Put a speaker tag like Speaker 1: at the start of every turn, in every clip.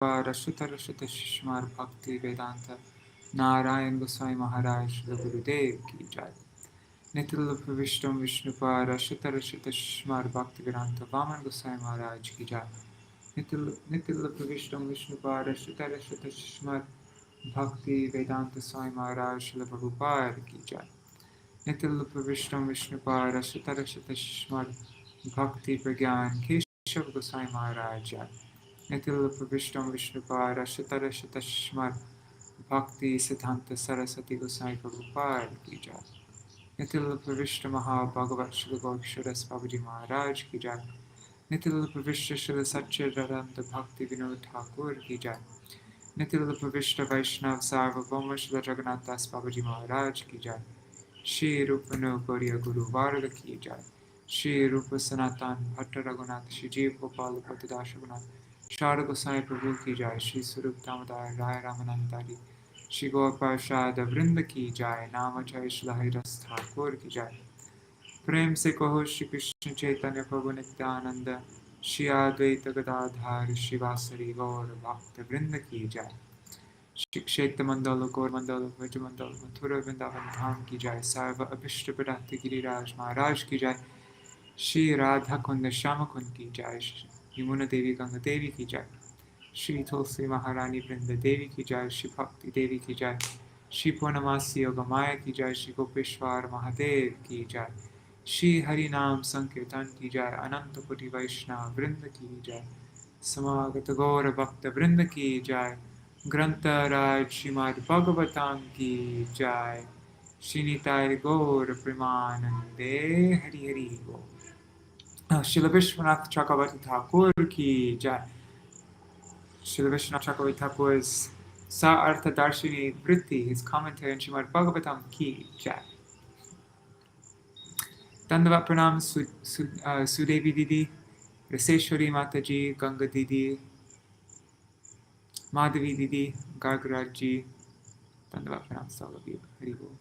Speaker 1: रशुतर शिष्मार भक्ति वेदांत नारायण गोस्वामी महाराज श्री गुरुदेव की जय। नितिल प्रविष्टम विष्णुपाद रशुतर शिष्मार भक्ति वेदांत वामन गोस्वामी महाराज की जय। नितिल प्रविष्टम विष्णुपाद रशुतर शिष्मार भक्ति वेदांत स्वामी महाराज श्री प्रभुपाद की जय। नितिल प्रविष्टम विष्णुपाद रशुतर शिष्मार भक्ति प्रज्ञान केशव गोस्वामी महाराज जय। नितिल प्रविष्टम विष्णुपाद रशुतर शिष्मार भक्ति सिद्धांत सरस्वती गोसाई प्रभुपाद की जय। नितिल प्रविष्ट महाभगवत श्री गौरीश्वरस बाबूजी महाराज की जय। नितिल प्रविष्ट श्री सच्चिदानंद भक्ति विनोद ठाकुर की जय। नितिल प्रविष्ट वैष्णव सार्वभौम श्री जगन्नाथ दास बाबूजी महाराज की जय। श्री रूप गौरिया गुरु वार्ग की जय। श्री रूप सनातन भट्ट रघुनाथ श्री जीव गोपाल पतिदास रघुनाथ शारद गोसाई प्रभु की जय। श्री स्वरूप दामोदर राय रामानंदारी श्री गोपाशाद वृंद की जय। नाम जय श्री हरिदास ठाकुर की जय। प्रेम से कहो श्री कृष्ण चैतन्य प्रभु नित्यानंद श्री अद्वैत गदाधर शिवासरी गौर भक्त वृंद की जय। श्री क्षेत्र मंडल गौर मंडल व्रज मंडल मथुरा वृंदावन धाम की जय। सर्व अभिष्ट प्रदात गिरिराज महाराज की जय। श्री राधा कुंद श्याम कुंद की जय। यमुना देवी गंगा देवी की जय। श्री तुलसी महारानी वृंद देवी की जय। श्री भक्ति देवी की जय। श्री पूर्णमासी योग माया की जय। श्री गोपेश्वर महादेव की जय। श्री हरि नाम संकीर्तन की जय। अनंत कोटि वैष्णव वृंद की जय। समागत गौर भक्त वृंद की जय। ग्रंथ राज श्रीमद् भगवतां की जय। श्री निताय गौर प्रेमानंदे हरि हरि बोल। श्रील विश्वनाथ चक्रवर्ती ठाकुर की जय। Srila Vishwanath Chakravarti Thakur's Sa Artha Darshini Vritti, his commentary on Srimad Bhagavatam ki jai. Dandavat Pranam Sudevi Didi, Raseshwari Mataji, Ganga Didi, Madhavi Didi, Gargaraj Ji. Dandavat Pranam to all of you. Hari Bol.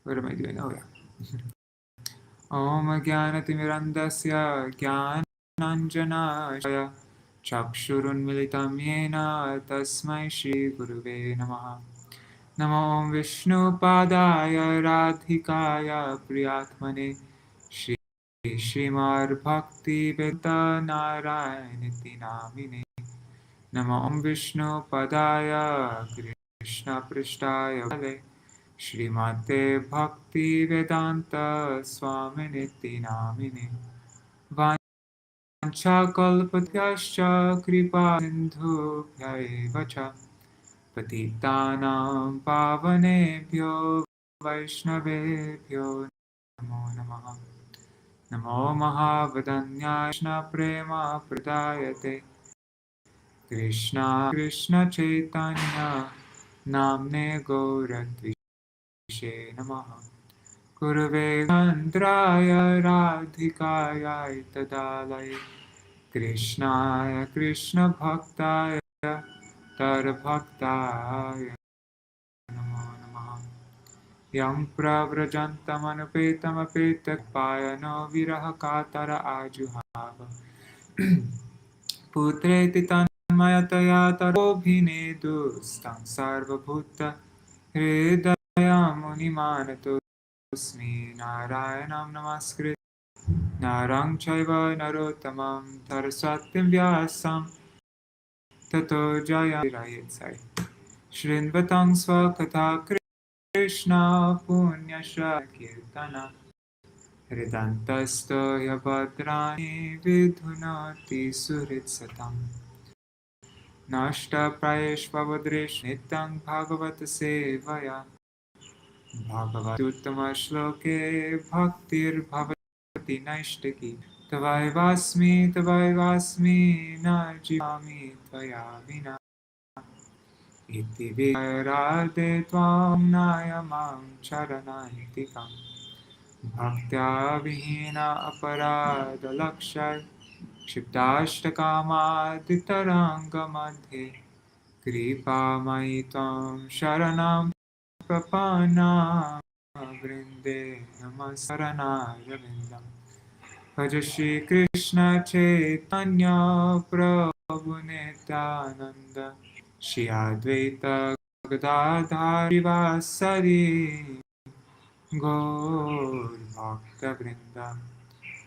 Speaker 1: What am I doing? Oh yeah. Om Jnanatimirandasya Jnananjanashaya Chakshurunmilitam Yena Tasmai Shri Guruve Namaha. Namo Om Vishnu Padaya Radhikaya Priyatmane Shri Srimad Bhakti Vedanta Narayaniti Namine. Namo Om Vishnu Padaya Krishna Prishtaya Vale Srimate Bhakti Vedanta Swaminiti Namine. Vancha kalpatyascha kripa sindhubhya vacha Patitanam pavanebhyo vaishnavebhyo namo namaha. Namo mahavadanyaya prema pradayate Krishna Krishna Chaitanya Namne Gauradvishe Namaha. Gurave Gandraya Radhikaya Tadalaya Krishnaya Krishna Bhaktaya Tar Bhaktaya Namo Namaha. Yam Pravrajantam Anupetam Apetak Payano Viraha Katara Ajuhava Putreti Tanmayataya Tarobhinedu Stam Sarvabhuta Hridaya Munimanatosmi Narayanam Namaskrit Narang Chaiva Narottamam Saraswatim Vyasam Tato Jayarayetsai Shrinvatang Swakatha Krishna Punyasha Kirtana Hridantasto Yabhadrani Vidhunati Suritsatam Nashta Prayeshvavadresh Nitang Bhagavata Sevaya Bhagavatuttama Shloke Bhaktir Bhavati Naishtaki Tavaivasmi Na Jivami Tvaya Vina Iti Virade Tvam Nayamam Charanantikam Bhaktya Vihina Aparada Lakshay Kshiptashtakamadhitaranga Madhe Kripa Maitam Sharanam Prapanam Vrinde Namasarana Ravindam Bhaja Shri Krishna Chaitanya Prabhu Nityananda Shri Advaita Gadadhar Sivasari Gaur Bhakta Vrinda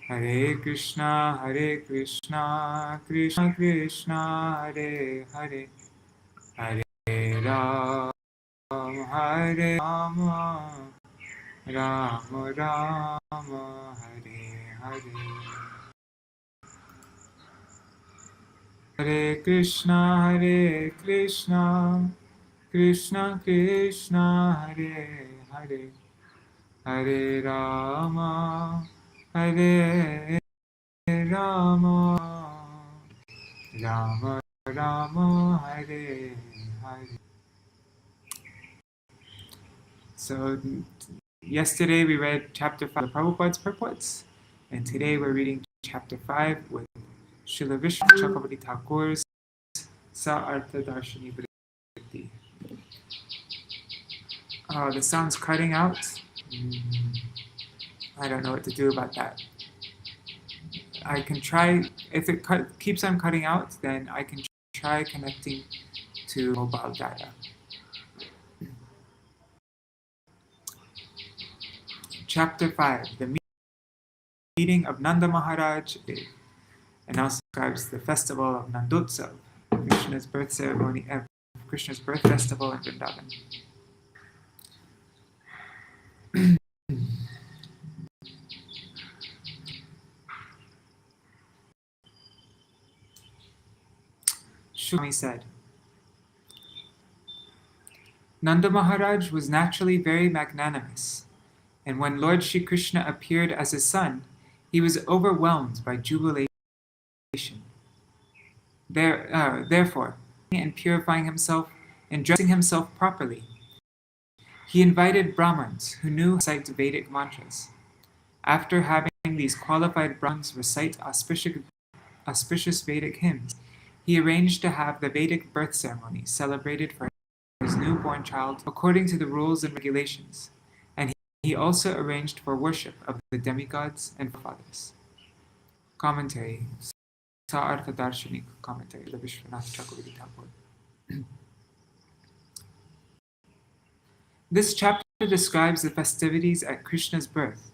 Speaker 1: Hare Krishna Krishna Krishna Hare Hare Hare Ram Hare Rama Rama Rama Hare Hare Hare Krishna Krishna Krishna Hare Hare Hare Rama Hare Rama Rama Rama Hare Hare. So yesterday we read chapter 5 of Prabhupada's purports, and today we're reading chapter 5 with Srila Vishnu Chakravarti Thakur's Sa Artha Darshini Vritti. Oh, the sound's cutting out. I don't know what to do about that. I can try, if it keeps on cutting out, then I can try connecting to mobile data. Chapter 5, the meeting of Nanda Mahārāja, and now describes the festival of Nandotsava, Krishna's birth ceremony, Krishna's birth festival in Vrindavan. Swami said, Nanda Mahārāja was naturally very magnanimous, and when Lord Shri Krishna appeared as his son, he was overwhelmed by jubilation. Therefore, in purifying himself and dressing himself properly, he invited brāhmaṇas who knew how to recite Vedic mantras. After having these qualified brāhmaṇas recite auspicious Vedic hymns, he arranged to have the Vedic birth ceremony celebrated for his newborn child according to the rules and regulations, and he also arranged for worship of the demigods and fathers. Commentary. Sa-artha Darshini commentary. The Vishwanath Chakravarti Thakur. This chapter describes the festivities at Krishna's birth,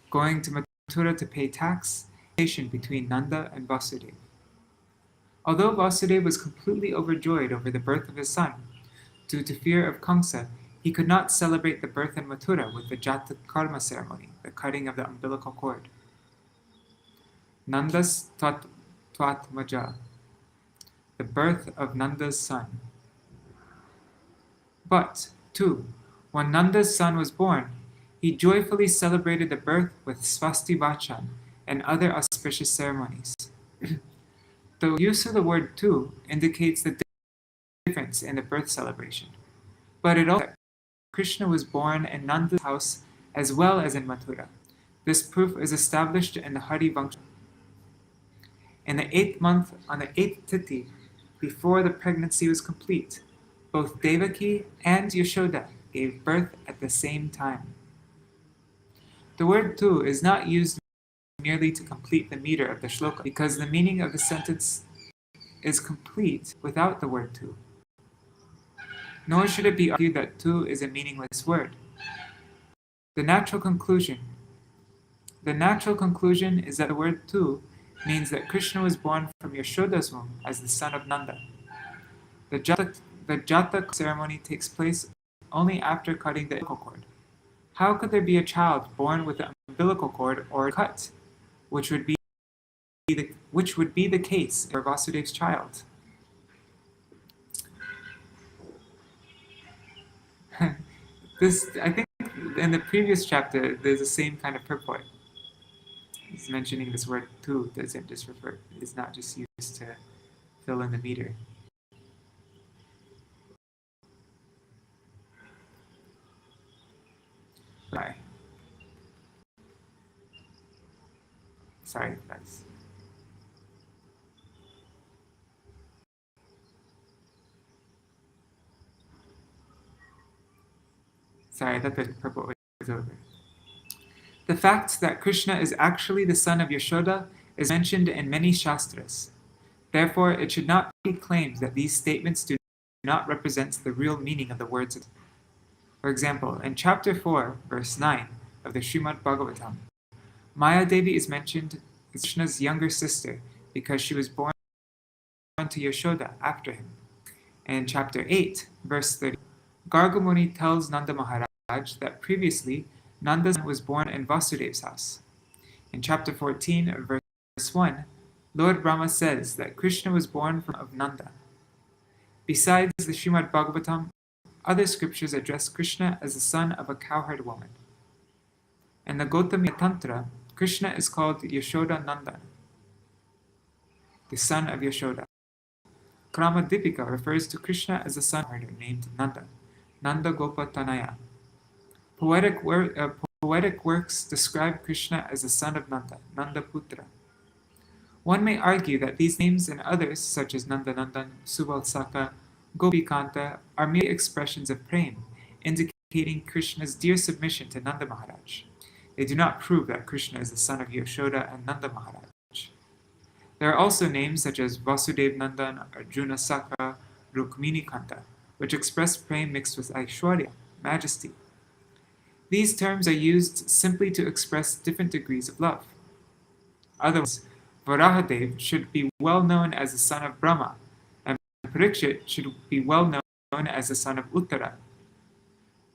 Speaker 1: going to Mathurā to pay tax, between Nanda and Vasudeva. Although Vasudeva was completely overjoyed over the birth of his son, due to fear of Kaṁsa, he could not celebrate the birth in Mathurā with the Jata Karma ceremony, the cutting of the umbilical cord. Nanda's Twatmaja, the birth of Nanda's son. But, too, when Nanda's son was born, he joyfully celebrated the birth with Svasti Vachan and other auspicious ceremonies. The use of the word tu indicates the difference in the birth celebration, but it also Krishna was born in Nanda's house as well as in Mathurā. This proof is established in the Hari Vangsha. In the 8th month, on the 8th Tithi, before the pregnancy was complete, both Devaki and Yashoda gave birth at the same time. The word tu is not used merely to complete the meter of the shloka, because the meaning of the sentence is complete without the word tu. Nor should it be argued that tu is a meaningless word. The natural conclusion is that the word tu means that Krishna was born from Yashoda's womb as the son of Nanda. The Jata ceremony takes place only after cutting the umbilical cord. How could there be a child born with the umbilical cord or cut, which would be the case for Vasudeva's child? I think in the previous chapter, there's the same kind of purport. He's mentioning this word tu doesn't just refer, is not just used to fill in the meter. Sorry, guys. Sorry, I thought the purport was over. The fact that Krishna is actually the son of Yashoda is mentioned in many shastras. Therefore, it should not be claimed that these statements do not represent the real meaning of the words. For example, in chapter 4, verse 9 of the Srimad Bhagavatam, Maya Devi is mentioned as Krishna's younger sister because she was born to Yashoda after him. And in chapter 8, verse 30, Gargamuni tells Nanda Mahārāja that previously Nanda was born in Vasudeva's house. In chapter 14, verse 1, Lord Brahma says that Krishna was born of Nanda. Besides the Srimad Bhagavatam, other scriptures address Krishna as the son of a cowherd woman. In the Gautamiya Tantra, Krishna is called Yashoda Nandan, the son of Yashoda. Kramadipika refers to Krishna as a son herder named Nanda, Nanda Gopa Tanaya. Poetic works describe Krishna as the son of Nanda, Nanda Putra. One may argue that these names and others, such as Nanda Nandan, Suvalsaka, Gopikanta, are mere expressions of prema, indicating Krishna's dear submission to Nanda Mahārāja. They do not prove that Krishna is the son of Yashoda and Nanda Mahārāja. There are also names such as Vasudeva Nandan, Arjuna Saka, Rukhmini Kanta, which express prema mixed with Aishwarya, majesty. These terms are used simply to express different degrees of love. Otherwise, Varahadev should be well known as the son of Brahma, and Parikshit should be well known as the son of Uttara.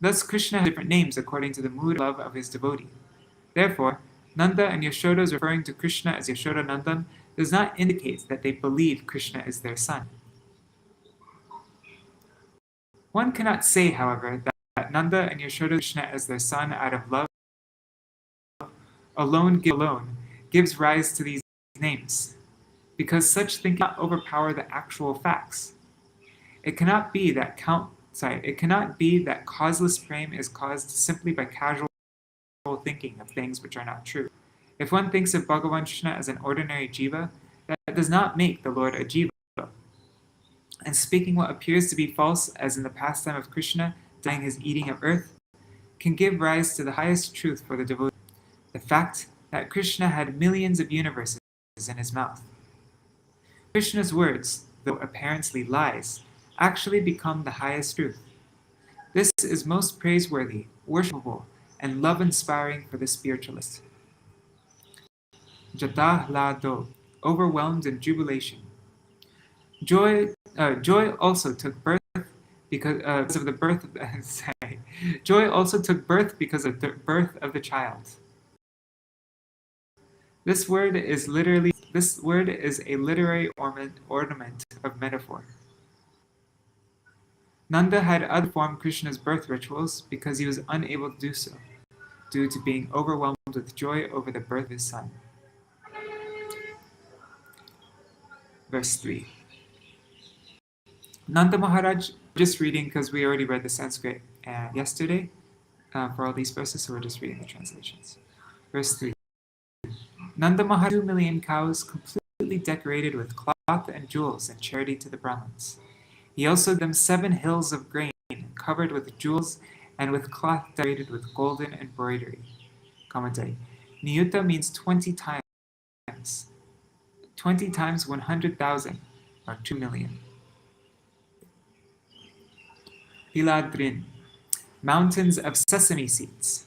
Speaker 1: Thus, Krishna has different names according to the mood of love of his devotee. Therefore, Nanda and Yashoda's referring to Krishna as Yashoda Nandan does not indicate that they believe Krishna is their son. One cannot say, however, that Nanda and Yashoda Krishna as their son out of love alone gives rise to these names, because such thinking cannot overpower the actual facts. It cannot be that causeless prema is caused simply by casual thinking of things which are not true. If one thinks of Bhagavan Krishna as an ordinary jiva, that does not make the Lord a jiva. And speaking what appears to be false, as in the pastime of Krishna denying his eating of earth, can give rise to the highest truth for the devotee, the fact that Krishna had millions of universes in his mouth. Krishna's words, though apparently lies, actually become the highest truth. This is most praiseworthy, worshipable, and love-inspiring for the spiritualist. Jatah lado, overwhelmed in jubilation. Joy also took birth because of the birth of Joy also took birth because of the birth of the child. This word is a literary ornament of metaphor. Nanda had performed Krishna's birth rituals because he was unable to do so, due to being overwhelmed with joy over the birth of his son. Verse 3. Nanda Mahārāja, just reading because we already read the Sanskrit yesterday for all these verses, so we're just reading the translations. Verse 3. Nanda Mahārāja 2 million cows completely decorated with cloth and jewels in charity to the brāhmaṇas. He also gave them 7 hills of grain covered with jewels and with cloth decorated with golden embroidery. Commentary. Niyuta means 20 times. 20 times 100,000 or 2 million. Tiladrin, mountains of sesame seeds.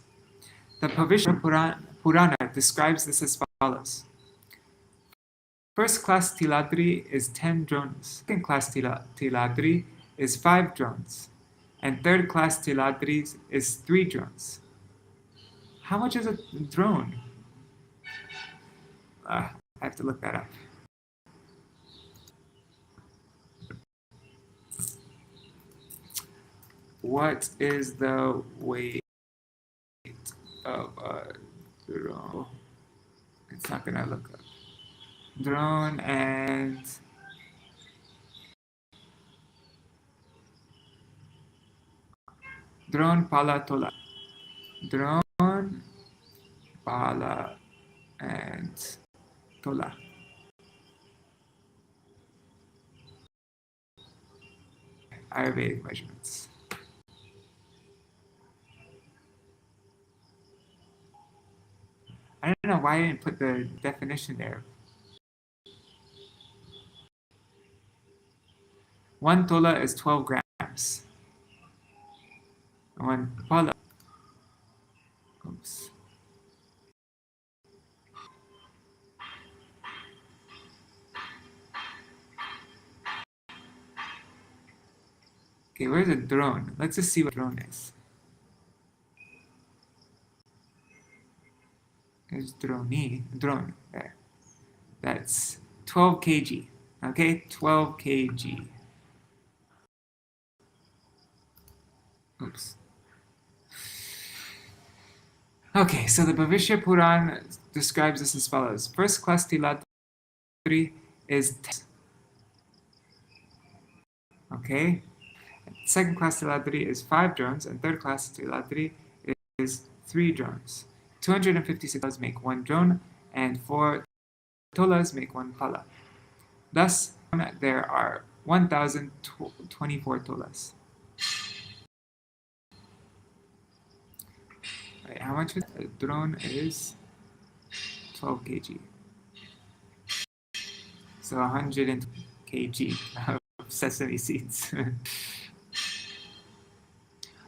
Speaker 1: The Pavishra Purana describes this as follows. First class Tiladri is 10 drones. Second class Tiladri is 5 drones. And third class Tiladri is 3 drones. How much is a drone? I have to look that up. What is the weight of a drone? It's not gonna look up. Drone and drone pala tola. Drone pala and tola. Ayurvedic measurements. I don't know why I didn't put the definition there. 1 tola is 12 grams. 1 pala. Oops. Okay, where's a drone? Let's just see what drone is. There's drone there. That's 12 kg. Okay, 12 kg. Oops. Okay, so the Bhavishya Puran describes this as follows. First class tiladri is 10. Okay. Second class tiladri is 5 drones, and third class tiladri is 3 drones. 256 tolas make 1 drone, and 4 tolas make 1 pala. Thus, there are 1,024 tolas. Right, how much is a drone? Is 12 kg. So 100 kg of sesame seeds.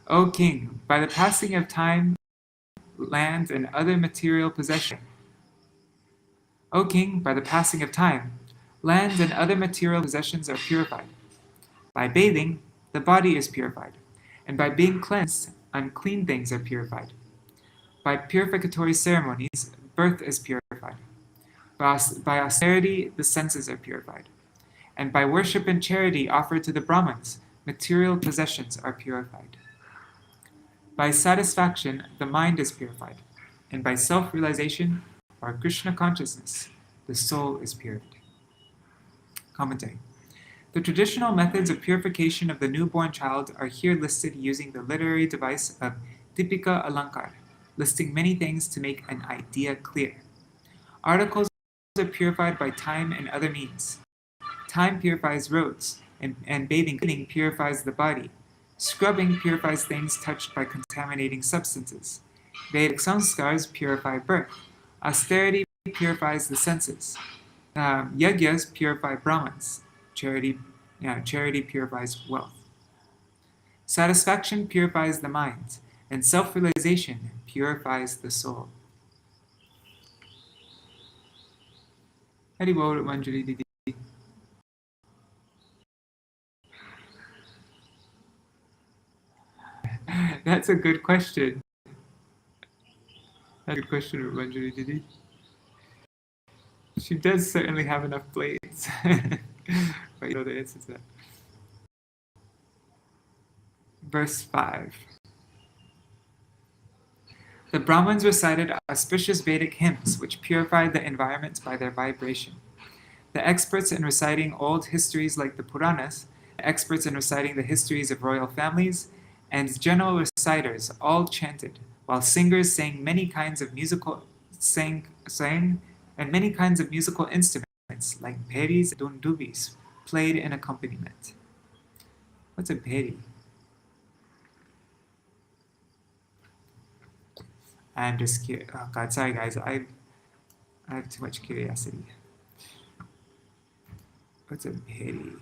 Speaker 1: O king, by the passing of time, land, and other material possession. O king, by the passing of time, land and other material possessions are purified. By bathing, the body is purified, and by being cleansed, unclean things are purified. By purificatory ceremonies, birth is purified. By austerity, the senses are purified. And by worship and charity offered to the brāhmaṇas, material possessions are purified. By satisfaction, the mind is purified, and by self-realization, or Krishna consciousness, the soul is purified. Commentary. The traditional methods of purification of the newborn child are here listed using the literary device of Dipika Alankar, listing many things to make an idea clear. Articles are purified by time and other means. Time purifies roads, and bathing purifies the body. Scrubbing purifies things touched by contaminating substances. Vedic sanskars purify birth. Austerity purifies the senses. Yagyas purify brāhmaṇas. Charity purifies wealth. Satisfaction purifies the mind, and self-realization purifies the soul. Hari Bol, Manjari Didi. That's a good question. That's a good question, Manjari Didi. She does certainly have enough blades. But you know the answer to that. Verse 5. The Brahmins recited auspicious Vedic hymns which purified the environment by their vibration. The experts in reciting old histories like the Puranas, the experts in reciting the histories of royal families, and general reciters all chanted, while singers sang many kinds of musical instruments like bheris and dundubis played in accompaniment. What's a bheri? I'm just curious. Oh God, sorry guys, I have too much curiosity. What's a bheri?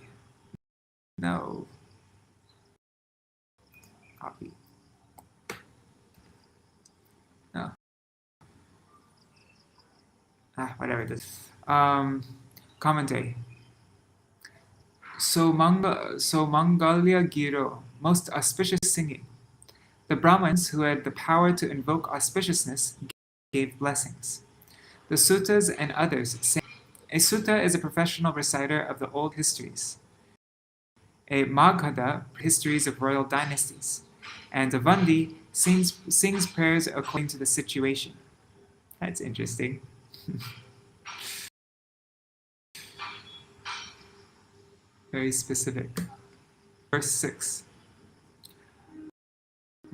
Speaker 1: No. Copy. No. Whatever it is. Commentary. So Mangalya Giro, most auspicious singing. The Brahmins, who had the power to invoke auspiciousness, gave blessings. The suttas and others sang. A sutta is a professional reciter of the old histories. A Maghada, histories of royal dynasties. And a Vandi sings prayers according to the situation. That's interesting. Very specific. Verse 6.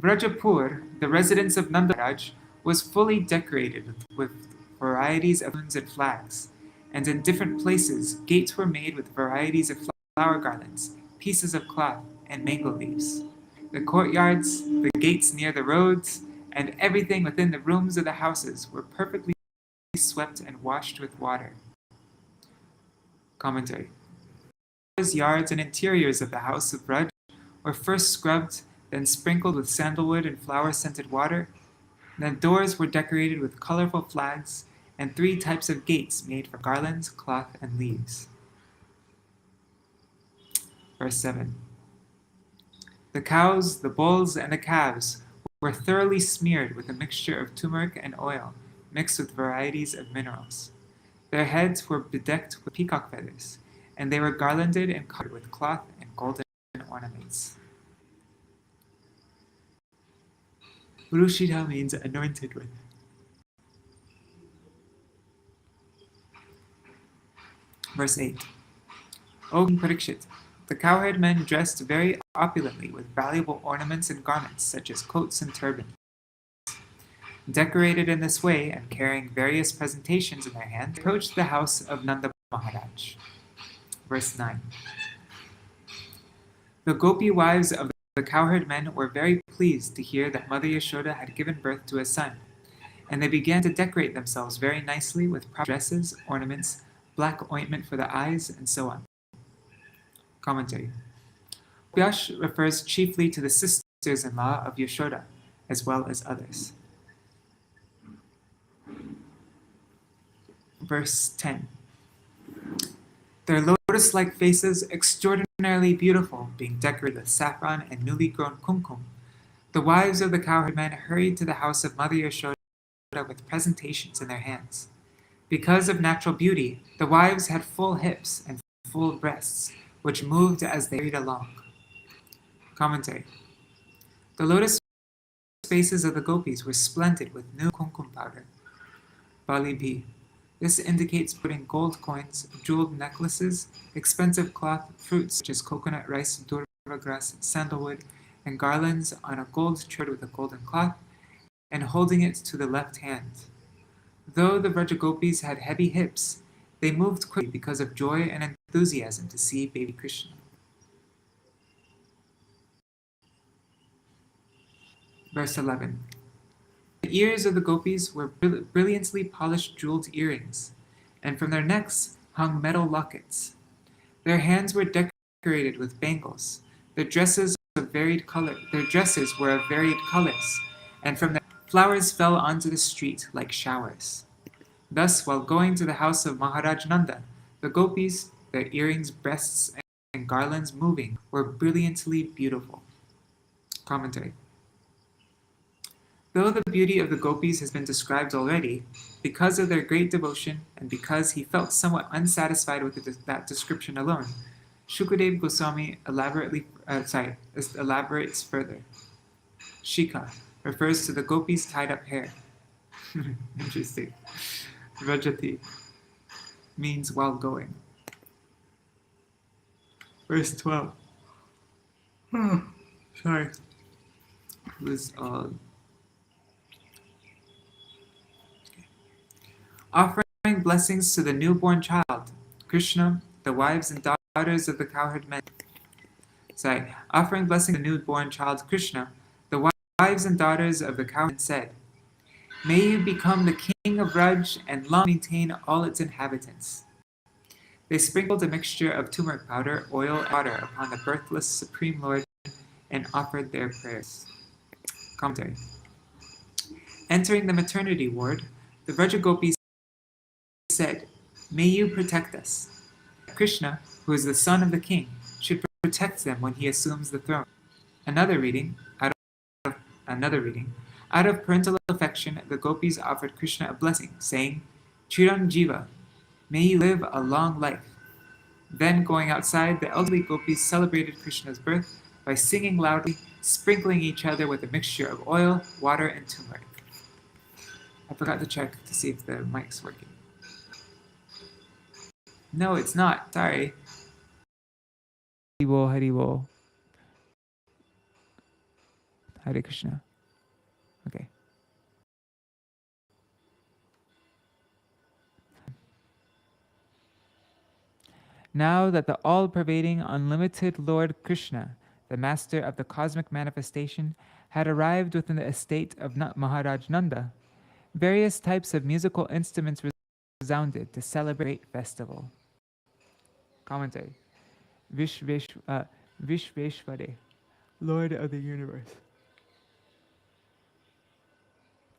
Speaker 1: Vrajapur, the residence of Nanda Mahārāja, was fully decorated with varieties of balloons and flags, and in different places gates were made with varieties of flower garlands, pieces of cloth, and mango leaves. The courtyards, the gates near the roads, and everything within the rooms of the houses were perfectly swept and washed with water. Commentary. The yards and interiors of the house of Vraja were first scrubbed, then sprinkled with sandalwood and flower-scented water. The doors were decorated with colorful flags and 3 types of gates made from garlands, cloth, and leaves. Verse 7. The cows, the bulls, and the calves were thoroughly smeared with a mixture of turmeric and oil, mixed with varieties of minerals. Their heads were bedecked with peacock feathers, and they were garlanded and covered with cloth and golden ornaments. Urushita means anointed with. Verse 8. O King Parikshit, the cowherd men dressed very opulently with valuable ornaments and garments such as coats and turbans. Decorated in this way and carrying various presentations in their hands, approached the house of Nanda Mahārāja. Verse 9. The gopi wives of the cowherd men were very pleased to hear that Mother Yashoda had given birth to a son, and they began to decorate themselves very nicely with proper dresses, ornaments, black ointment for the eyes, and so on. Commentary. Gopyash refers chiefly to the sisters-in-law of Yashoda, as well as others. Verse 10. Their lotus-like faces, extraordinarily beautiful, being decorated with saffron and newly grown kumkum, the wives of the cowherd men hurried to the house of Mother Yashoda with presentations in their hands. Because of natural beauty, the wives had full hips and full breasts, which moved as they hurried along. Commentary. The lotus faces of the gopis were splendid with new kumkum powder. Bali B. This indicates putting gold coins, jeweled necklaces, expensive cloth, fruits such as coconut, rice, durva grass, sandalwood, and garlands on a gold thread with a golden cloth, and holding it to the left hand. Though the Vraja gopis had heavy hips, they moved quickly because of joy and enthusiasm to see baby Krishna. Verse 11. The ears of the gopis were brilliantly polished jeweled earrings, and from their necks hung metal lockets. Their hands were decorated with bangles. Their dresses were of varied colors, and from their flowers fell onto the street like showers. Thus, while going to the house of Mahārāja Nanda, the gopis, their earrings, breasts, and garlands moving, were brilliantly beautiful. Commentary. Though the beauty of the gopis has been described already, because of their great devotion and because he felt somewhat unsatisfied with that description alone, Shukadeva Goswami elaborates further. Shika refers to the gopis' tied-up hair. Interesting. Rajati means while going. Verse 12. Sorry. It was offering blessings to the newborn child, Krishna, the wives and daughters of the cowherd men. Offering blessings to the newborn child Krishna, the wives and daughters of the cowherd men said, "May you become the king of Vraj and long maintain all its inhabitants." They sprinkled a mixture of turmeric powder, oil, and water upon the birthless Supreme Lord and offered their prayers. Commentary. Entering the maternity ward, the Vraja gopis said, "May you protect us." Krishna, who is the son of the king, should protect them when he assumes the throne. Another reading, out of parental affection, the gopis offered Krishna a blessing, saying, "Chiranjiva, may you live a long life." Then, going outside, the elderly gopis celebrated Krishna's birth by singing loudly, sprinkling each other with a mixture of oil, water, and turmeric. I forgot to check to see if the mic's working. No, it's not. Sorry. Haribol, Haribol. Hare Krishna. Okay. Now that the all-pervading, unlimited Lord Krishna, the master of the cosmic manifestation, had arrived within the estate of Mahārāja Nanda, Various types of musical instruments resounded to celebrate festival. Commentary. Vishveshvare, Lord of the universe.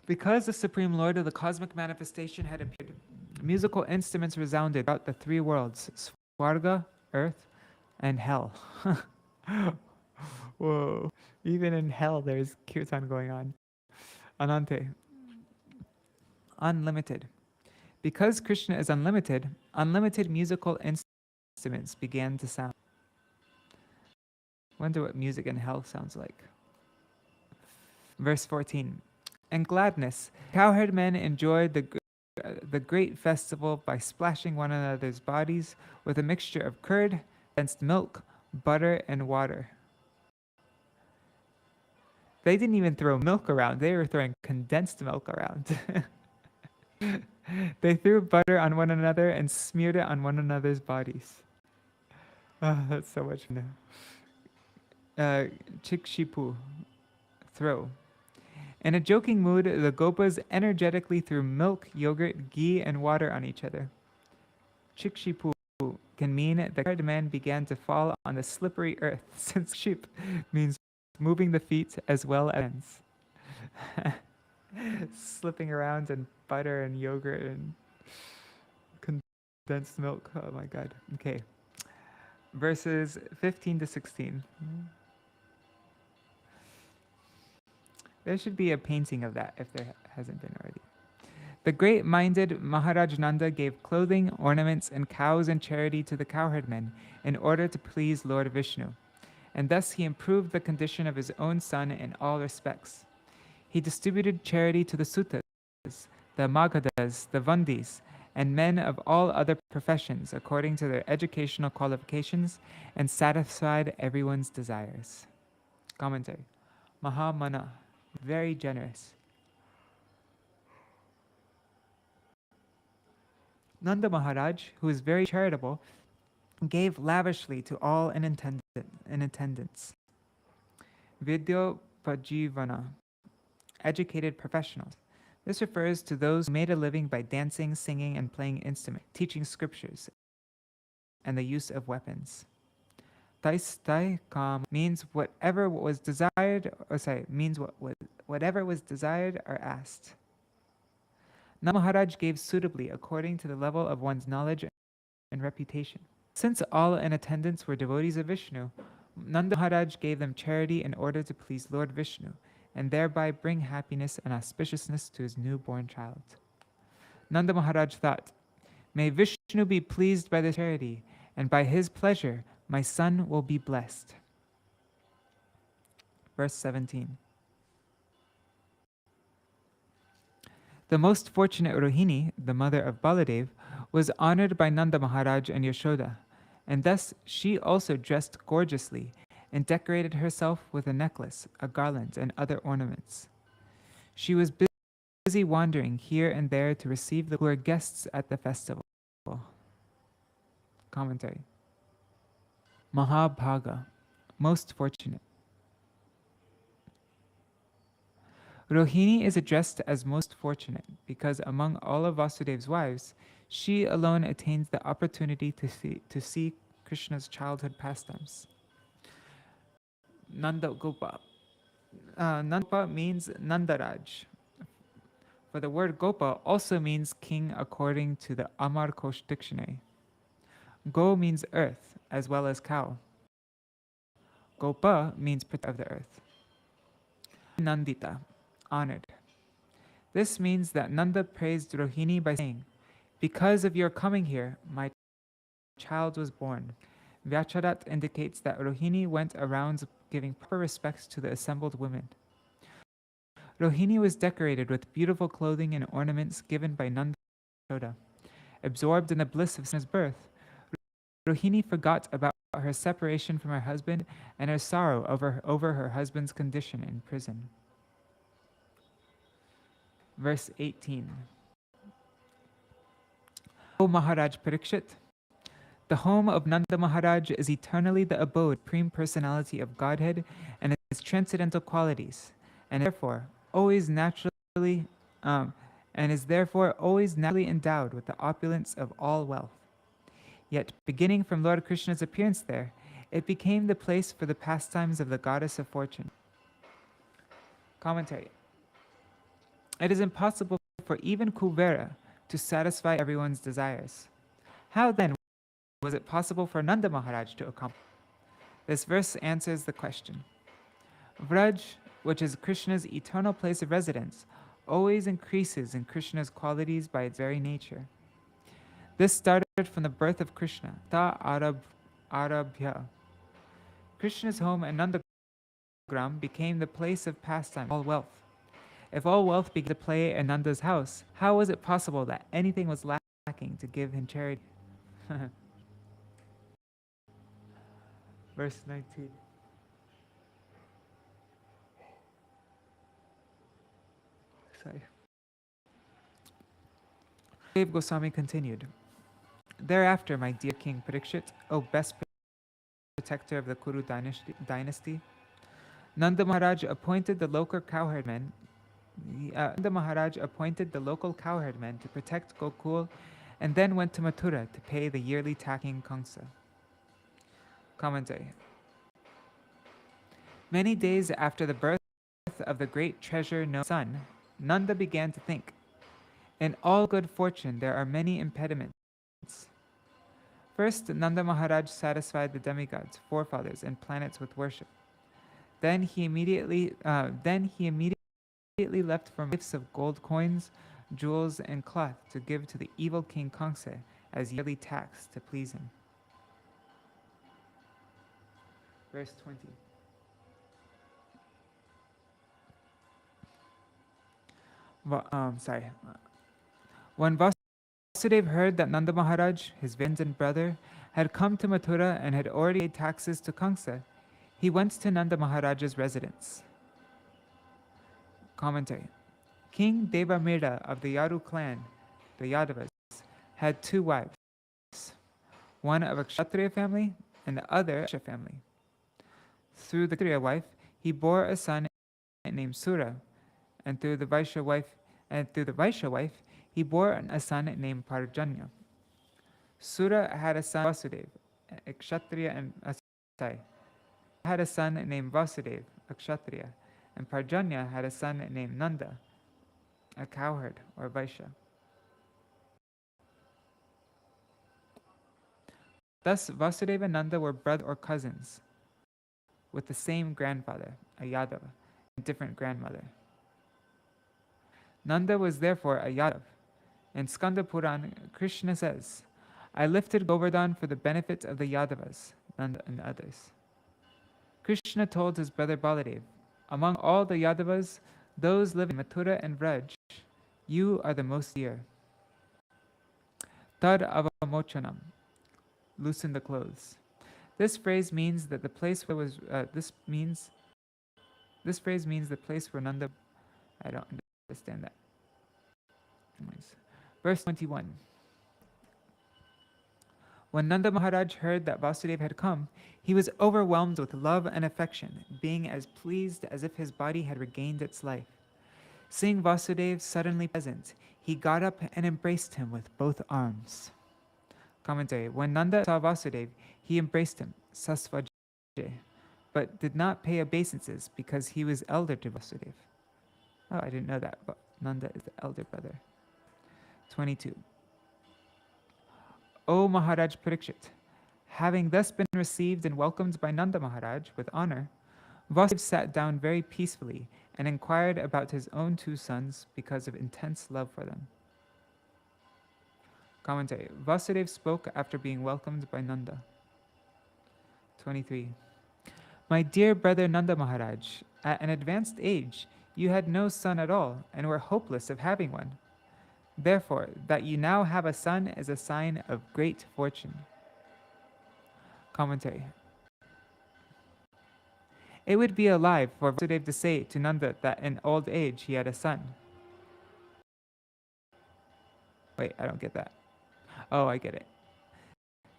Speaker 1: Because the Supreme Lord of the cosmic manifestation had appeared, musical instruments resounded throughout the three worlds, Swarga, earth, and hell. Whoa. Even in hell there's kirtan going on. Anante. Unlimited. Because Krishna is unlimited, unlimited musical instruments began to sound. Wonder what music in hell sounds like. Verse 14. In gladness, cowherd men enjoyed the great festival by splashing one another's bodies with a mixture of curd, condensed milk, butter, and water. They didn't even throw milk around, they were throwing condensed milk around. They threw butter on one another and smeared it on one another's bodies. Oh, that's so much fun. Chikshipu, throw. In a joking mood, the gopas energetically threw milk, yogurt, ghee, and water on each other. Chikshipu can mean the cowherd men began to fall on the slippery earth, since ship means moving the feet as well as hands. Slipping around in butter and yogurt and condensed milk. Oh my god. Okay. Verses 15 to 16. There should be a painting of that if there hasn't been already. The great-minded Mahārāja Nanda gave clothing, ornaments, and cows in charity to the cowherd men in order to please Lord Vishnu, and thus he improved the condition of his own son in all respects. He distributed charity to the Suttas, the Magadhas, the Vandis, and men of all other professions according to their educational qualifications, and satisfied everyone's desires. Commentary. Mahamana, very generous. Nanda Mahārāja, who is very charitable, gave lavishly to all in attendance. Vidyopajivana, educated professionals. This refers to those who made a living by dancing, singing, and playing instruments, teaching scriptures, and the use of weapons. Taistai kam means whatever was desired, whatever was desired or asked. Nanda Mahārāja gave suitably according to the level of one's knowledge and reputation. Since all in attendance were devotees of Vishnu, Nanda Mahārāja gave them charity in order to please Lord Vishnu, and thereby bring happiness and auspiciousness to his newborn child. Nanda Mahārāja thought, may Vishnu be pleased by this charity, and by his pleasure my son will be blessed. Verse 17. The most fortunate Rohiṇī, the mother of Baladeva, was honored by Nanda Mahārāja and Yashoda, and thus she also dressed gorgeously and decorated herself with a necklace, a garland, and other ornaments. She was busy wandering here and there to receive the who were guests at the festival. Commentary. Mahabhaga, most fortunate. Rohiṇī is addressed as most fortunate because among all of Vasudeva's wives, she alone attains the opportunity to see Krishna's childhood pastimes. Nandogopa. Nanda means Nandaraj. For the word Gopa also means king according to the Amar Kosh dictionary. Go means earth as well as cow. Gopa means protector of the earth. Nandita, honored. This means that Nanda praised Rohiṇī by saying, because of your coming here, my child was born. Vyachadat indicates that Rohiṇī went around giving proper respects to the assembled women. Rohiṇī was decorated with beautiful clothing and ornaments given by Nanda Yashoda. Absorbed in the bliss of his birth, Rohiṇī forgot about her separation from her husband and her sorrow over her husband's condition in prison. Verse 18. O Mahārāja Parikshit, the home of Nanda Mahārāja is eternally the abode, supreme personality of Godhead and its transcendental qualities, and therefore always naturally
Speaker 2: and is therefore always naturally endowed with the opulence of all wealth. Yet, beginning from Lord Krishna's appearance there, it became the place for the pastimes of the goddess of fortune. Commentary. It is impossible for even Kuvera to satisfy everyone's desires. How then was it possible for Nanda Mahārāja to accomplish? This verse answers the question. Vraja, which is Krishna's eternal place of residence, always increases in Krishna's qualities by its very nature. This started from the birth of Krishna, ta arabhya. Krishna's home in Nandagram became the place of pastime, all wealth. If all wealth began to play in Nanda's house, how was it possible that anything was lacking to give him charity? Verse 19. Sorry. Dev Goswami continued. Thereafter, my dear King Parikshit, O best protector of the Kuru dynasty, Nanda Mahārāja appointed the local cowherdmen to protect Gokula, and then went to Mathurā to pay the yearly taxing Kaṁsa. Commentary. Many days after the birth of the great treasure known son, Nanda began to think, in all good fortune there are many impediments. First, Nanda Mahārāja satisfied the demigods, forefathers, and planets with worship. Then he immediately left for gifts of gold coins, jewels, and cloth to give to the evil king Kaṁsa as yearly tax to please him. Verse 20. When Vasudeva heard that Nanda Mahārāja, his friend and brother, had come to Mathurā and had already paid taxes to Kaṁsa, he went to Nanda Mahārāja's residence. Commentary. King Devamirda of the Yadu clan, the Yadavas, had two wives, one of a Kshatriya family and the other of a Vaishya family. Through the Kshatriya wife, he bore a son named Sura, and through the Vaishya wife, he bore a son named Parjanya. Sura had a son Vasudeva, a Kshatriya, and had a son named Vasudeva, a Kshatriya, and Parjanya had a son named Nanda, a cowherd or Vaishya. Thus, Vasudeva and Nanda were brother or cousins, with the same grandfather, a Yadava, and different grandmother. Nanda was therefore a Yadav. In Skanda Puran, Krishna says, I lifted Govardhan for the benefit of the Yadavas, Nanda and others. Krishna told his brother Baladev, among all the Yadavas, those living in Mathurā and Vraja, you are the most dear. Tad avamochanam, loosen the clothes. This phrase means that the place where this phrase means the place where Nanda. I don't understand that. Anyways. Verse 21. When Nanda Mahārāja heard that Vasudeva had come, he was overwhelmed with love and affection, being as pleased as if his body had regained its life. Seeing Vasudeva suddenly present, he got up and embraced him with both arms. Commentary. When Nanda saw Vasudeva, he embraced him, sasvaje, but did not pay obeisances because he was elder to Vasudeva. Oh, I didn't know that, but Nanda is the elder brother. 22. O Mahārāja Parikshit, having thus been received and welcomed by Nanda Mahārāja with honor, Vasudeva sat down very peacefully and inquired about his own two sons because of intense love for them. Commentary. Vasudeva spoke after being welcomed by Nanda. 23. My dear brother Nanda Mahārāja, at an advanced age, you had no son at all and were hopeless of having one. Therefore, that you now have a son is a sign of great fortune. Commentary. It would be a lie for Vasudeva to say to Nanda that in old age he had a son. Wait, I don't get that. Oh, I get it.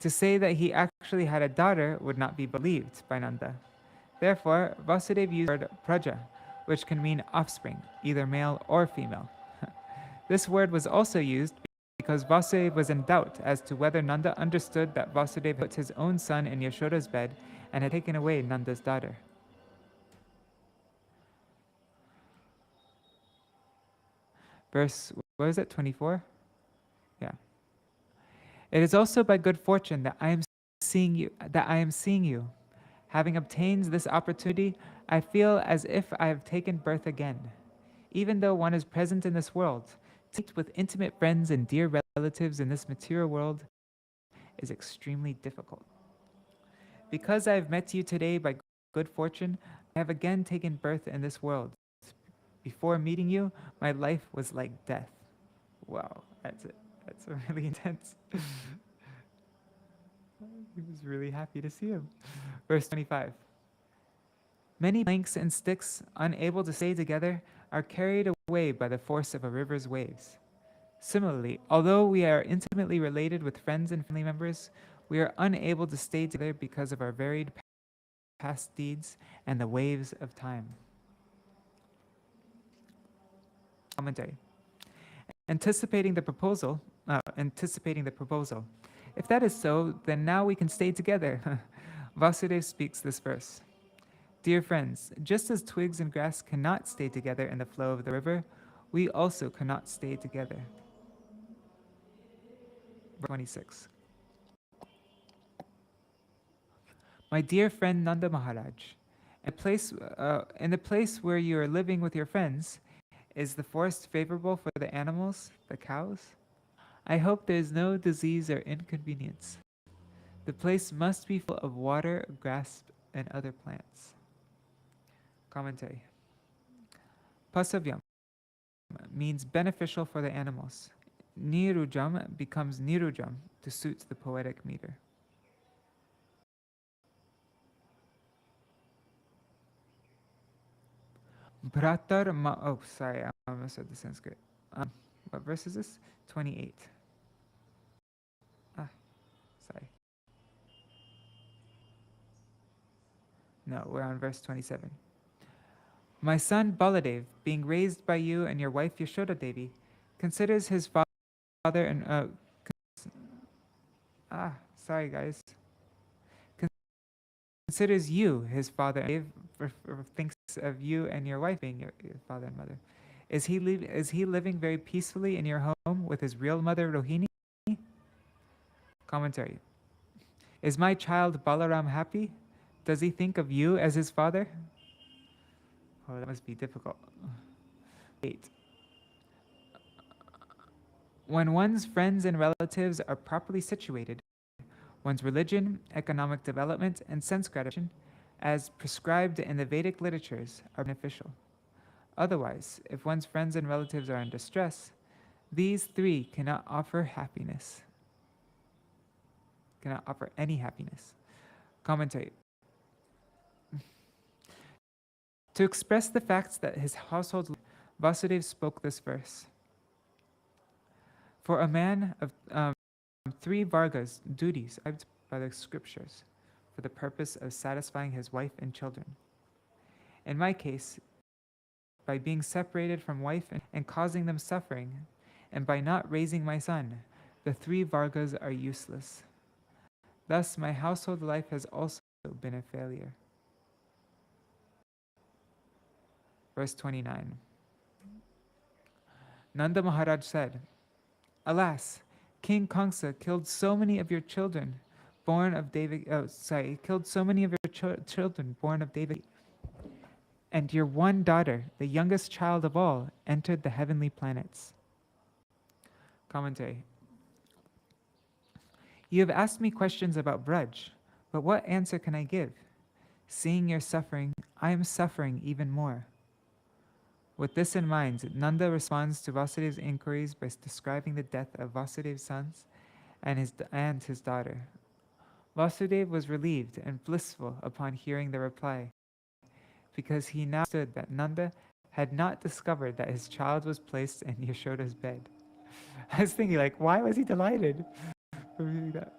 Speaker 2: To say that he actually had a daughter would not be believed by Nanda. Therefore, Vasudeva used the word praja, which can mean offspring, either male or female. This word was also used because Vasudeva was in doubt as to whether Nanda understood that Vasudeva had put his own son in Yashoda's bed and had taken away Nanda's daughter. Verse, what is it, 24? Yeah. It is also by good fortune that I am seeing you. Having obtained this opportunity, I feel as if I have taken birth again. Even though one is present in this world, to meet with intimate friends and dear relatives in this material world is extremely difficult. Because I have met you today by good fortune, I have again taken birth in this world. Before meeting you, my life was like death. Wow, that's really intense. He was really happy to see him. Verse 25. Many planks and sticks, unable to stay together, are carried away by the force of a river's waves. Similarly, although we are intimately related with friends and family members, we are unable to stay together because of our varied past deeds and the waves of time. Commentary. Anticipating the proposal. If that is so, then now we can stay together. Vasudeva speaks this verse. Dear friends, just as twigs and grass cannot stay together in the flow of the river, we also cannot stay together. 26. My dear friend Nanda Mahārāja, in the place where you are living with your friends, is the forest favorable for the animals, the cows? I hope there is no disease or inconvenience. The place must be full of water, grass, and other plants. Commentary. Pasavyam means beneficial for the animals. Nirujam becomes nirujam to suit the poetic meter. Oh, sorry, I almost said the Sanskrit. What verse is this? 28. Sorry. No, we're on verse 27. My son Baladev, being raised by you and your wife Yashoda Devi, considers his father and sorry guys. Considers you his father and thinks of you and your wife being your father and mother. Is he living very peacefully in your home with his real mother Rohiṇī? Commentary. Is my child Balaram happy? Does he think of you as his father? Oh, that must be difficult. 8. When one's friends and relatives are properly situated, one's religion, economic development, and sense gratification, as prescribed in the Vedic literatures, are beneficial. Otherwise, if one's friends and relatives are in distress, these three cannot offer happiness. Cannot offer any happiness. Commentary. To express the facts that his household, Vasudeva spoke this verse. For a man of 3 vargas, duties, by the scriptures, for the purpose of satisfying his wife and children. In my case, by being separated from wife and causing them suffering, and by not raising my son, the 3 vargas are useless. Thus, my household life has also been a failure. Verse 29. Nanda Mahārāja said, Alas, King Kaṁsa killed so many of your children born of children born of Devaki. And your one daughter, the youngest child of all, entered the heavenly planets. Commentary. You have asked me questions about Vraja, but what answer can I give? Seeing your suffering, I am suffering even more. With this in mind, Nanda responds to Vasudeva's inquiries by describing the death of Vasudeva's sons and his daughter. Vasudeva was relieved and blissful upon hearing the reply, because he now understood that Nanda had not discovered that his child was placed in Yashoda's bed. I was thinking, like, why was he delighted for reading that?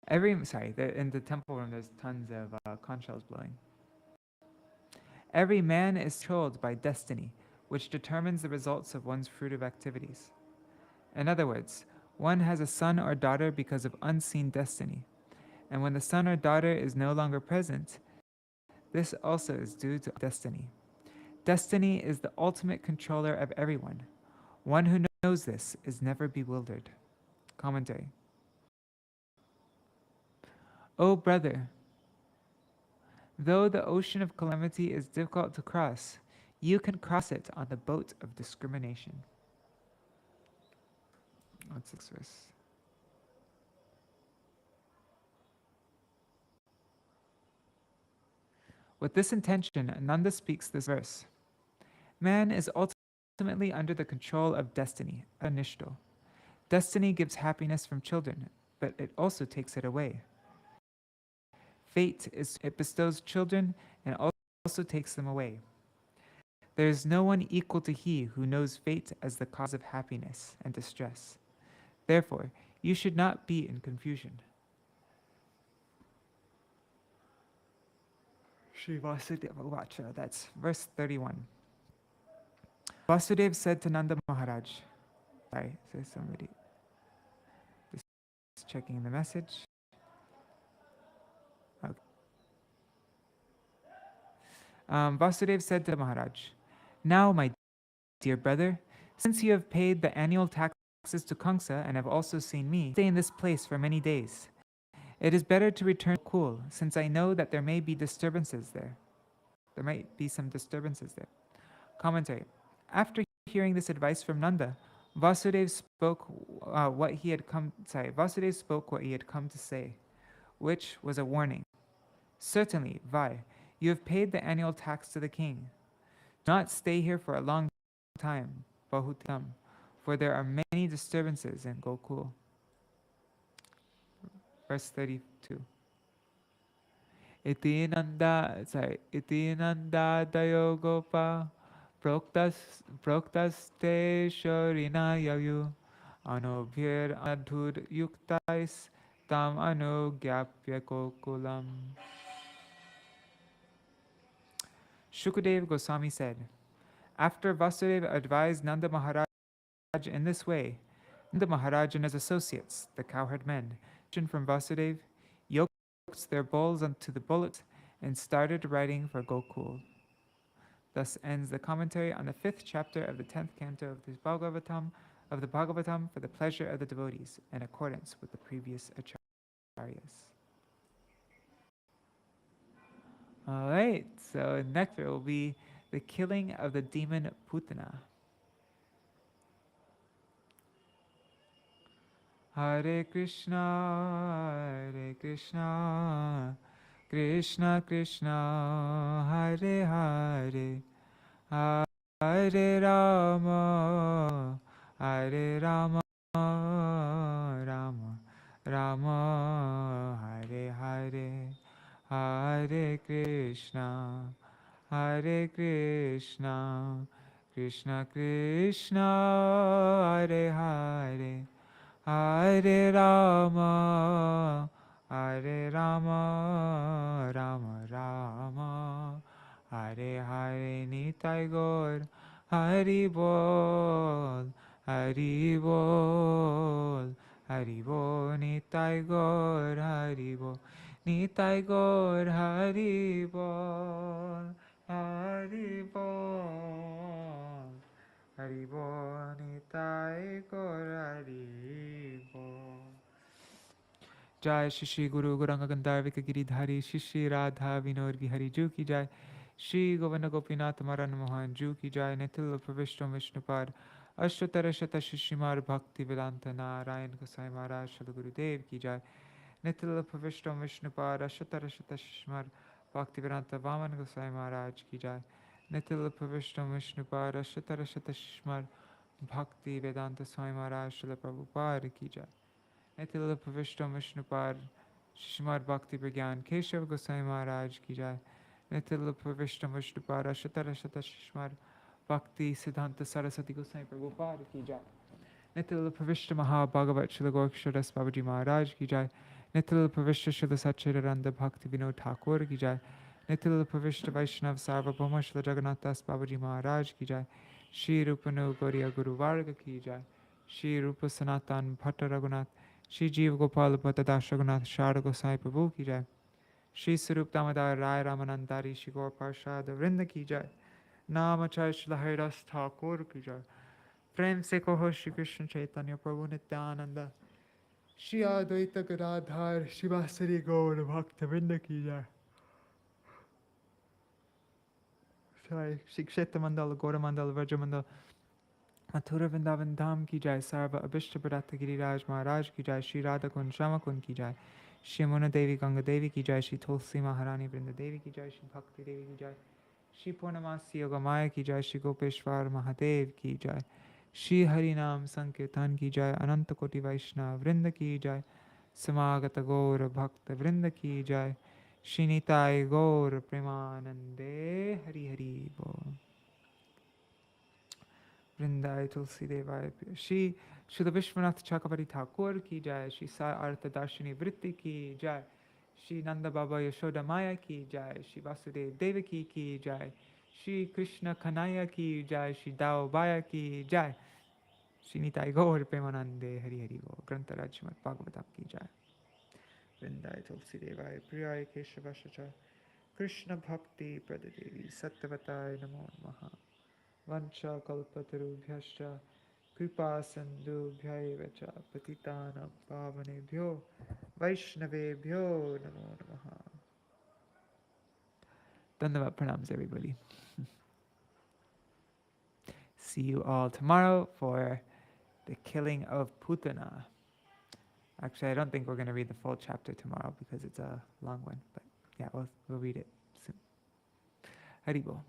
Speaker 2: In the temple room, there's tons of conch shells blowing. Every man is controlled by destiny, which determines the results of one's fruitive activities. In other words, one has a son or daughter because of unseen destiny. And when the son or daughter is no longer present, this also is due to destiny. Destiny is the ultimate controller of everyone. One who knows this is never bewildered. Commentary. O brother, though the ocean of calamity is difficult to cross, you can cross it on the boat of discrimination. What's this verse? With this intention, Nanda speaks this verse. Man is ultimately under the control of destiny, anishto. Destiny gives happiness from children, but it also takes it away. It bestows children and also takes them away. There is no one equal to he who knows fate as the cause of happiness and distress. Therefore, you should not be in confusion. Shri Vasudeva Vacha, that's verse 31. Vasudeva said to Nanda Mahārāja, sorry, says somebody, just checking the message. Okay. Vasudeva said to Mahārāja, now, my dear brother, since you have paid the annual taxes to Kaṁsa and have also seen me, stay in this place for many days. It is better to return to Gokula, since I know that there may be disturbances there. There might be some disturbances there. Commentary. After hearing this advice from Nanda, Vasudeva spoke what he had come to say, which was a warning. Certainly, Vai, you have paid the annual tax to the king. Do not stay here for a long time, Bahutam, for there are many disturbances in Gokula. Verse 32. Iti nanda dayo gopa proktas te shorina yayu anobhir adhur yuktais tam anugyapya Gokulam. Shukadeva Goswami said, after Vasudeva advised Nanda Mahārāja in this way, Nanda Mahārāja and his associates, the cowherd men, from Vasudeva, yoked their bulls onto the bullock and started riding for Gokula. Thus ends the commentary on the 5th chapter of the 10th canto of the Bhagavatam for the pleasure of the devotees, in accordance with the previous acharyas. All right, so next there will be the killing of the demon Putana. Hare Krishna, Krishna Krishna, Hare Hare, Hare Rama, Hare Rama, Rama Rama, Hare Hare, Hare Krishna, Krishna Krishna, Hare Hare, Hare Rama, Rama Rama, Hare Hare. Nitai Gaur, Hari Bol, Hari Bol, Hari Bol. Nitai Gaur, Hari Bol, Nitai Gaur, Hari Bol, Hari Bol, Hari Bol. Nitai Gaur, Hari Bol. Jai Shri Guru Gauranga Gandharvika Giridhari Shri Radha Vinod Bihari Ju Ki Jai, Shri Govinda Gopinath Maran Mohan Ju Ki Jai, Nitil Pravishtam Vishnupad Ashtara Shata Shishimar Bhakti Vedanta Narayan Gosai Maharaj Shri Gurudev Ki Jai, Nitil Pravishtam Vishnupad Ashtara Shata Shishimar Bhakti Vedanta Vaman Gosai Maharaj Ki Jai, Nitil Pravishtam Vishnupad Ashtara Shata Shishimar Bhakti Vedanta Swami Maharaj Shri Prabhupada Ki Jai, Nitil Pravishtam Vishnupad Shishimad Bhakti Pragyan Keshav Gosai Maharaj Ki Jai, Nitil Pravishtam Vishnupad Ashatara Shata Shishimad Bhakti Siddhanta Saraswati Gosai Prabhupada Ki Jai, Nitil Pravishtam Maha Bhagavat Shri Gorksharas Babaji Maharaj Ki Jai, Nitil Pravishta Shrila Satchidananda Bhakti Vinod Thakur ki jai. Nitil Pravishta Vaishnav Sarvabhauma Srila Jagannath Das Babaji Maharaj ki jai. Shri Rupanu Gauriya Guru Varga ki jai. Shri Rupa Sanatan Bhatta Raghunath. Shri Jeev Gopal Bhatta Das Raghunath Sharda Gosai Prabhu ki jai. Shri Sarup Damodar Rai Ramanandari Shri Gaur Parshad Vrinda ki jai. Namacharya Srila Haridas Thakur ki jai. Prem se koho Shri Krishna Chaitanya Prabhu Nityananda. Shri Advaita Gadadhar Shivasari Gaur Bhakta Vrinda ki jai. Sorry, Shri Kshetra Mandal, Gaura Mandal, Vraja Mandal, Mathurā Vrindavan Dham ki jai. Sarva Abhishta Pradata Giriraj Maharaj ki jai. Shri Radha Kund Shama Kund ki jai. Shri Muna Devi Ganga Devi ki jai. Shri Tulsi Maharani Vrinda Devi ki jai. Shri Bhakti Devi ki jai. Shri Purnamasi Yogamaya ki jai. Shri Gopeshwar Mahadev ki jai. Shri Harinam Sankirtan ki jai. Ananta Koti Vaishnava Vrinda ki jai. Samagata Gaura Bhakta Vrinda ki jai. Shri Nitai Gaur Premanande Hari Hari Bol. Vrindai Tulsi Devai Shri Srila Vishwanath Chakravarti Thakur ki jai. Shri Sai Artha Darshini Vritti ki jai. Shri Nanda Baba Yashoda Maya ki jai. Shri Vasudeva Devaki ki jai. Shri Krishna Kanaya ki jai. Shri Dao Baya ki jai. Shri Nitai Gaur Premanande Hari Hari Bol. Grantaraj Srimad Bhagavatam ki jai. Vrindai Tulsi Devai Priyai Keshavashacha Krishna Bhakti Pradadevi Sattvatai Namo Namaha Vancha Kalpatarubhyascha Kripa Sandubhyaiva cha Patitanam Pavanebhyo Vaishnavebhyo Namo Namaha. Dandavat pranams, everybody. See you all tomorrow for the killing of Putana. Actually, I don't think we're going to read the full chapter tomorrow because it's a long one. But yeah, we'll read it soon. Haribol.